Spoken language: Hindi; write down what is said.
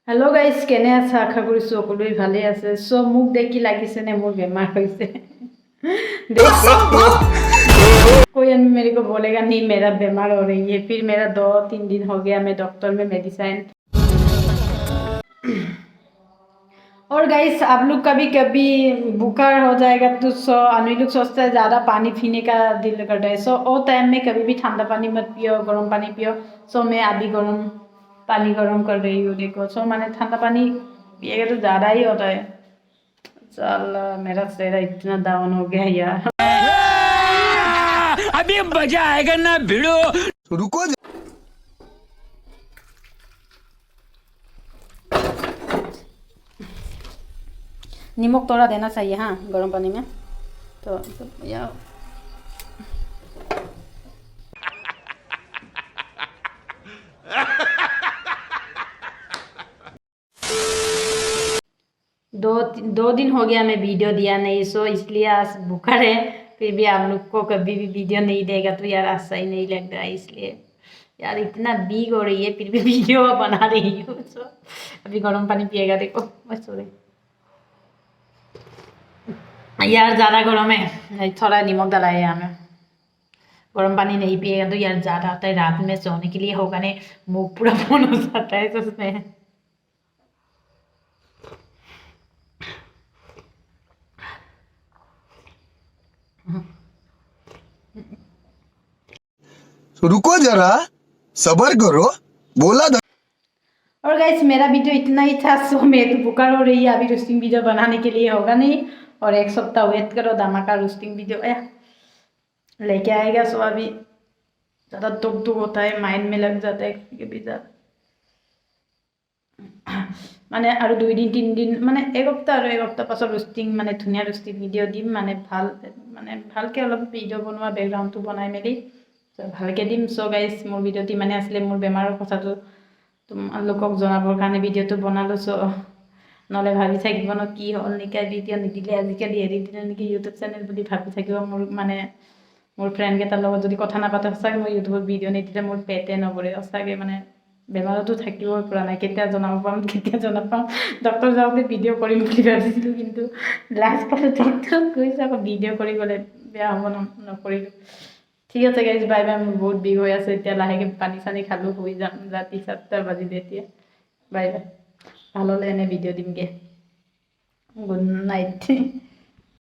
हेलो गाइस केने আছে আশা কৰিছো সকলোই ভালে আছে সো মুখ দেখি লাগিছে নে মোৰ বেমাৰ হৈছে कोई आदमी मेरे को बोलेगा नहीं मेरा बीमार हो रही है फिर मेरा 2-3 दिन हो गया मैं डॉक्टर में मेडिसिन और गाइस आप लोग कभी कभी बुखार हो जाएगा तो आदमी लोग सोचता है ज़्यादा पानी पीने का दिल करता है सो वो टाइम में कभी भी ठंडा पानी मत पियो गर्म पानी पियो सो मैं अभी गर्म पानी गर्म कर रही हूँ देखो सो मैंने ठंडा पानी पिएगा तो ज़्यादा ही होता है। चल मेरा चेहरा इतना डाउन हो गया यार अभी मजा आएगा ना भिड़ो रुको नमक थोड़ा देना चाहिए हाँ गर्म पानी में तो यार दो दिन हो गया मैं वीडियो दिया नहीं सो इसलिए आज बुखार है फिर भी आप लोग को कभी भी वीडियो नहीं देगा तो यार आज सही नहीं लग रहा है इसलिए यार इतना बीग हो रही है फिर भी वीडियो बना रही हूँ सो अभी गर्म पानी पिएगा देखो बस सॉरी यार ज़्यादा गर्म है थोड़ा नमक डाला है यहाँ में गर्म पानी नहीं पिएगा तो यार ज़्यादा आता है रात में सोने के लिए होगा नहीं मुँह पूरा फोन हो जाता है तो उसमें रुको जरा सबर करो बोला और गाइस मेरा वीडियो इतना ही था सो मैं तो बुखार हो रही है अभी रोस्टिंग वीडियो बनाने के लिए होगा नहीं और एक सप्ताह वेट करो धमाका रोस्टिंग वीडियो लेके आएगा सो अभी ज़्यादा दुख होता है माइंड में लग जाता है कभी ज़्यादा माने और 2-3 दिन माने एक सप्ताह पास रोस्टिंग माने धुनिया रोस्टिंग वीडियो दिम माने भालके अलग वीडियो बनवा बैकग्राउंड तो बनाई मेली ভালকে দিম সো গাইস মোৰ ভিডিঅ'টি মানে আসলে মোৰ বেমাৰৰ কথাটো তোমালোকক জনাবৰ কাৰণে ভিডিঅ'টো বনালো সো নহ'লে ভাবি থাকিব ন কি হ'ল নেকি ভিডিঅ' নিদিলে আজিকালি এৰি দিলে নেকি ইউটিউব চেনেল বুলি ভাবি থাকিব মোৰ মানে মোৰ ফ্ৰেণ্ডকেইটাৰ লগত যদি কথা নাপাতে সঁচাকৈ মই ইউটিউবত ভিডিঅ' নিদিলে মোৰ পেটে নভৰে সঁচাকৈ মানে বেমাৰতো থাকিবই পৰা নাই কেতিয়া জনাব পাম কেতিয়া জনাব ডক্টৰ যাওঁতে ভিডিঅ' কৰিম বুলি ভাবিছিলোঁ কিন্তু লাষ্টত ডক্টৰত গৈছে আকৌ ভিডিঅ' কৰি গ'লে বেয়া হ'ব নকৰিলোঁ। ঠিক আছে গাইজ বাই বাই মোৰ বহুত বিষ হৈ আছে এতিয়া লাহেকৈ পানী চানী খালোঁ শুই যাম ৰাতি 7টা বাজিলে এতিয়া বাই বাই ভাল হ'লে এনে ভিডিঅ' দিমগৈ গুড নাইট।